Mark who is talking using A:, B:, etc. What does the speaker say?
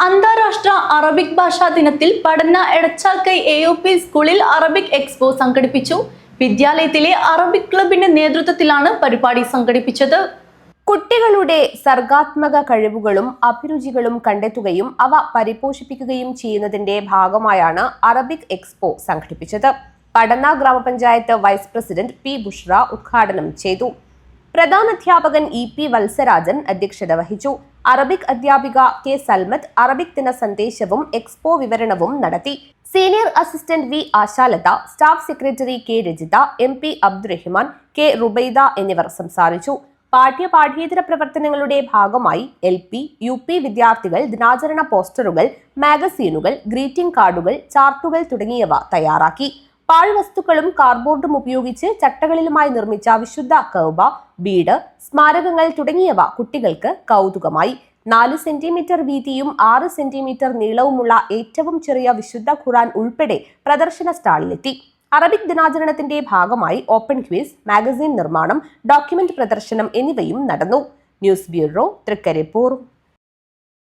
A: അന്താരാഷ്ട്ര അറബിക് ഭാഷാ ദിനത്തിൽ പടന്ന എടച്ചാക്കൈ AUP സ്കൂളിൽ അറബിക് എക്സ്പോ സംഘടിപ്പിച്ചു. വിദ്യാലയത്തിലെ അറബിക് ക്ലബിന്റെ നേതൃത്വത്തിലാണ് പരിപാടി സംഘടിപ്പിച്ചത്.
B: കുട്ടികളുടെ സർഗാത്മക കഴിവുകളും അഭിരുചികളും കണ്ടെത്തുകയും അവ പരിപോഷിപ്പിക്കുകയും ചെയ്യുന്നതിന്റെ ഭാഗമായാണ് അറബിക് എക്സ്പോ സംഘടിപ്പിച്ചത്. പടന്ന ഗ്രാമപഞ്ചായത്ത് വൈസ് പ്രസിഡന്റ് P. ബുഷ്ര ഉദ്ഘാടനം ചെയ്തു. പ്രധാനാധ്യാപകൻ EP വത്സരാജൻ അധ്യക്ഷത വഹിച്ചു. അറബിക് അധ്യാപിക K. സൽമത്ത് അറബിക് ദിന സന്ദേശവും എക്സ്പോ വിവരണവും നടത്തി. Senior assistant V. Ashalatha, staff secretary K. Rajitha, MP Abdurahman, K. Rubaida എന്നിവർ സംസാരിച്ചു. പാഠ്യേതര പ്രവർത്തനങ്ങളുടെ ഭാഗമായി LP, UP വിദ്യാർത്ഥികൾ ദിനാചരണ പോസ്റ്ററുകൾ, മാഗസീനുകൾ, ഗ്രീറ്റിംഗ് കാർഡുകൾ, ചാർട്ടുകൾ തുടങ്ങിയവ തയ്യാറാക്കി. പാഴ്വസ്തുക്കളും കാർഡ്ബോർഡും ഉപയോഗിച്ച് ചട്ടകളിലുമായി നിർമ്മിച്ച വിശുദ്ധ കഅബ, ബീഡ്, സ്മാരകങ്ങൾ തുടങ്ങിയവ കുട്ടികൾക്ക് കൗതുകമായി. 4 സെന്റിമീറ്റർ വീതിയും 6 സെന്റിമീറ്റർ നീളവുമുള്ള ഏറ്റവും ചെറിയ വിശുദ്ധ ഖുർആൻ ഉൾപ്പെടെ പ്രദർശന സ്റ്റാളിലെത്തി. അറബിക് ദിനാചരണത്തിന്റെ ഭാഗമായി ഓപ്പൺ ക്വിസ്, മാഗസിൻ നിർമ്മാണം, ഡോക്യുമെന്റ് പ്രദർശനം എന്നിവയും നടന്നു. News bureau, Trikaripur.